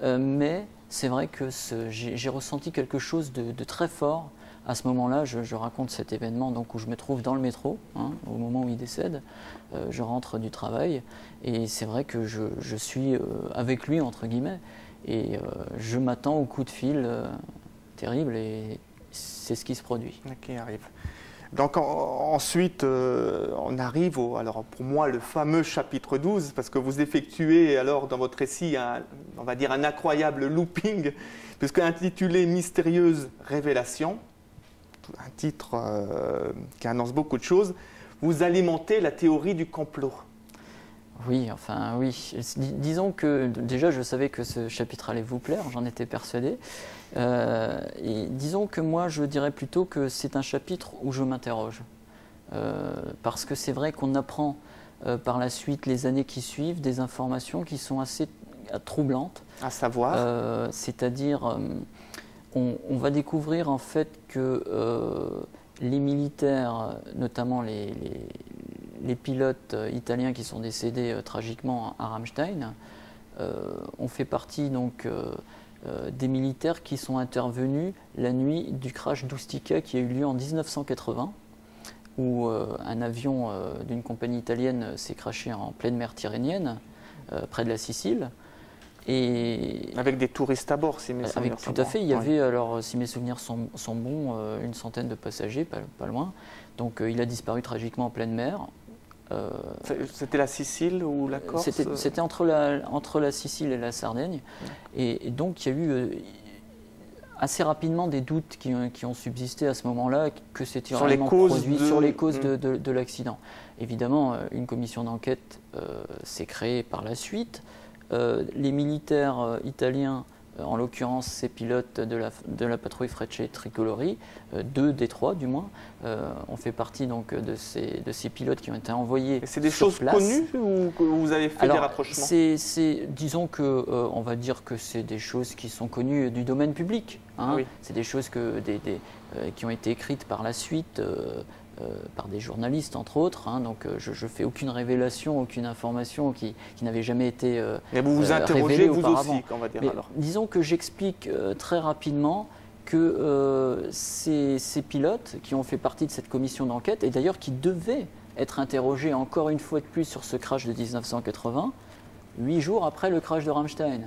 mais c'est vrai que j'ai ressenti quelque chose de très fort. À ce moment-là, je raconte cet événement donc, où je me trouve dans le métro, hein, au moment où il décède. Je rentre du travail et c'est vrai que je suis avec lui, entre guillemets, et je m'attends au coup de fil terrible et c'est ce qui se produit. Qui arrive. Donc ensuite, on arrive au, alors pour moi, le fameux chapitre 12, parce que vous effectuez alors dans votre récit, on va dire un incroyable looping, puisque intitulé « Mystérieuse révélation », un titre qui annonce beaucoup de choses, vous alimentez la théorie du complot. Oui, enfin oui. Disons que déjà je savais que ce chapitre allait vous plaire, j'en étais persuadé. Et disons que moi je dirais plutôt que c'est un chapitre où je m'interroge. Parce que c'est vrai qu'on apprend par la suite, les années qui suivent, des informations qui sont assez troublantes. À savoir c'est-à-dire, on va découvrir en fait que les militaires, notamment les pilotes italiens qui sont décédés tragiquement à Ramstein, ont fait partie donc des militaires qui sont intervenus la nuit du crash d'Ustica qui a eu lieu en 1980, où un avion d'une compagnie italienne s'est crashé en pleine mer Tyrrhénienne, près de la Sicile. Et avec des touristes à bord, si mes souvenirs sont bons. Tout à fait, il y avait, alors si mes souvenirs sont bons, une centaine de passagers, pas loin. Donc il a disparu tragiquement en pleine mer. C'était la Sicile ou la Corse? C'était entre la Sicile et la Sardaigne. Et donc il y a eu assez rapidement des doutes qui ont subsisté à ce moment-là, que c'était vraiment produit sur les causes de l'accident. Évidemment, une commission d'enquête s'est créée par la suite. Les militaires italiens, en l'occurrence ces pilotes de la patrouille Frecce Tricolori, 2 des 3 du moins, ont fait partie donc de ces pilotes qui ont été envoyés. C'est des choses connues ou que vous avez fait des rapprochements? Disons que on va dire que c'est des choses qui sont connues du domaine public. Hein. Oui. C'est des choses qui ont été écrites par la suite. Par des journalistes entre autres, hein, donc je ne fais aucune révélation, aucune information qui n'avait jamais été mais vous vous interrogez vous aussi, on va dire. Alors. Disons que j'explique très rapidement que ces pilotes qui ont fait partie de cette commission d'enquête, et d'ailleurs qui devaient être interrogés encore une fois de plus sur ce crash de 1980, 8 jours après le crash de Ramstein.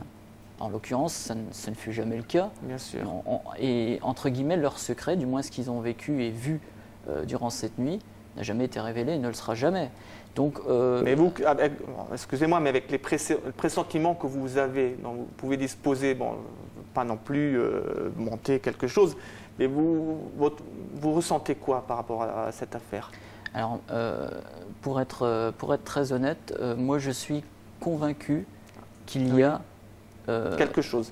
En l'occurrence, ça ne fut jamais le cas. Bien sûr. Et entre guillemets, leur secret, du moins ce qu'ils ont vécu et vu durant cette nuit, n'a jamais été révélé et ne le sera jamais. Donc, mais vous, excusez-moi, mais avec les pressentiments que vous avez, dont vous pouvez disposer, bon, pas non plus monter quelque chose, mais vous ressentez quoi par rapport à cette affaire? Alors, pour être très honnête, moi je suis convaincu qu'il y a... quelque chose.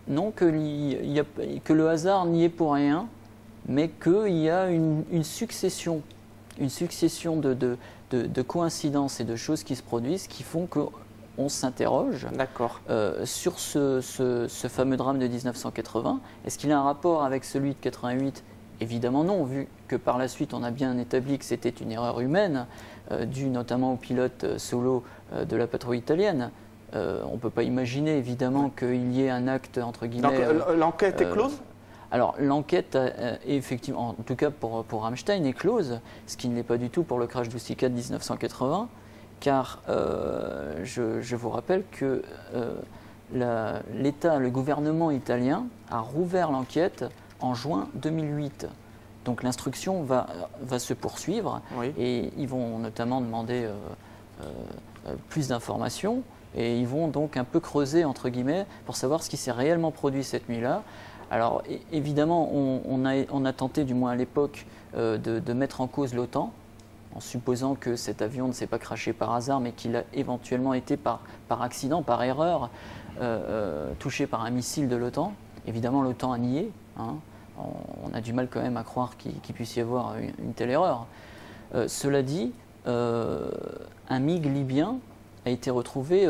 Non, que le hasard n'y est pour rien, mais qu'il y a une succession de coïncidences et de choses qui se produisent qui font qu'on s'interroge sur ce fameux drame de 1980. Est-ce qu'il a un rapport avec celui de 88 ? Évidemment non, vu que par la suite on a bien établi que c'était une erreur humaine, due notamment au pilote solo de la patrouille italienne. On ne peut pas imaginer évidemment qu'il y ait un acte entre guillemets... Donc l'enquête est close ? Alors l'enquête est effectivement, en tout cas pour Ramstein, est close, ce qui ne l'est pas du tout pour le crash d'Ustica de 1980, car je vous rappelle que le gouvernement italien a rouvert l'enquête en juin 2008. Donc l'instruction va se poursuivre et ils vont notamment demander plus d'informations et ils vont donc un peu creuser entre guillemets pour savoir ce qui s'est réellement produit cette nuit-là. Alors évidemment, on a tenté, du moins à l'époque, de mettre en cause l'OTAN, en supposant que cet avion ne s'est pas crashé par hasard, mais qu'il a éventuellement été par accident, par erreur, touché par un missile de l'OTAN. Évidemment, l'OTAN a nié. Hein. On a du mal quand même à croire qu'il puisse y avoir une telle erreur. Cela dit, un MiG libyen a été retrouvé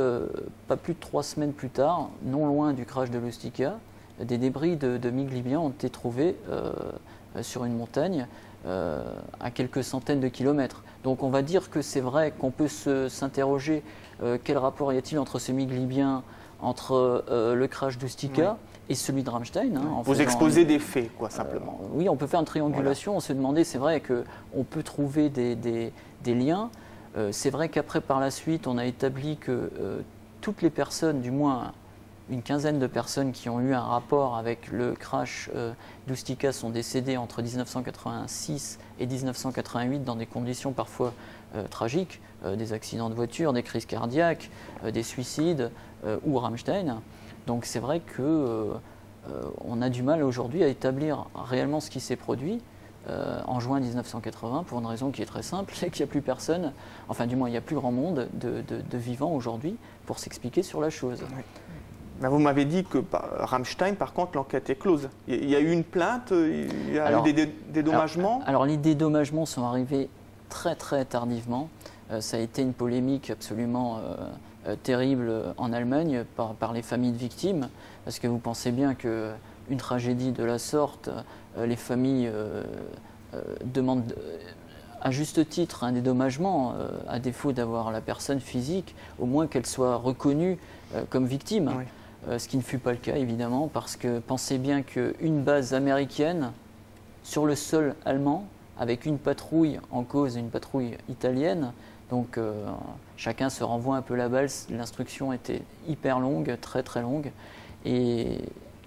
pas plus de 3 semaines plus tard, non loin du crash de l'Ustica. Des débris de MiG libyens ont été trouvés sur une montagne à quelques centaines de kilomètres. Donc on va dire que c'est vrai qu'on peut s'interroger quel rapport y a-t-il entre ce MiG libyen entre le crash d'Ustica et celui de Rammstein. Hein, vous exposez des faits, quoi, simplement. Oui, on peut faire une triangulation. Voilà. On se demandait, c'est vrai qu'on peut trouver des liens. C'est vrai qu'après, par la suite, on a établi que toutes les personnes, du moins une quinzaine de personnes qui ont eu un rapport avec le crash d'Ustica sont décédées entre 1986 et 1988 dans des conditions parfois tragiques, des accidents de voiture, des crises cardiaques, des suicides ou Rammstein. Donc c'est vrai qu'on a du mal aujourd'hui à établir réellement ce qui s'est produit en juin 1980 pour une raison qui est très simple, c'est qu'il n'y a plus personne, enfin du moins il n'y a plus grand monde de vivants aujourd'hui pour s'expliquer sur la chose. Oui. Ben vous m'avez dit que Rammstein, par contre, l'enquête est close. Il y a eu une plainte, il y a eu des dédommagements. Alors les dédommagements sont arrivés très très tardivement. Ça a été une polémique absolument terrible en Allemagne par les familles de victimes, parce que vous pensez bien qu'une tragédie de la sorte, les familles demandent à juste titre un dédommagement, à défaut d'avoir la personne physique, au moins qu'elle soit reconnue comme victime. Oui. Ce qui ne fut pas le cas évidemment, parce que pensez bien qu'une base américaine sur le sol allemand, avec une patrouille en cause, une patrouille italienne, donc chacun se renvoie un peu la balle, l'instruction était hyper longue, très très longue, et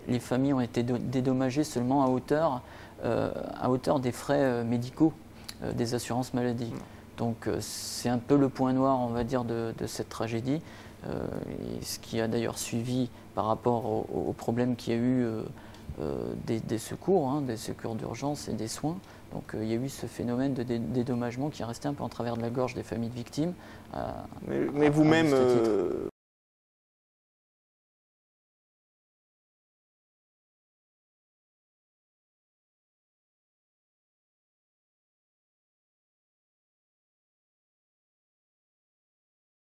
les familles ont été dédommagées seulement à hauteur des frais médicaux des assurances maladie. Donc c'est un peu le point noir, on va dire, de cette tragédie. Et ce qui a d'ailleurs suivi par rapport aux problèmes qu'il y a eu des secours, hein, des secours d'urgence et des soins. Donc il y a eu ce phénomène de dédommagement qui est resté un peu en travers de la gorge des familles de victimes. Mais vous-même,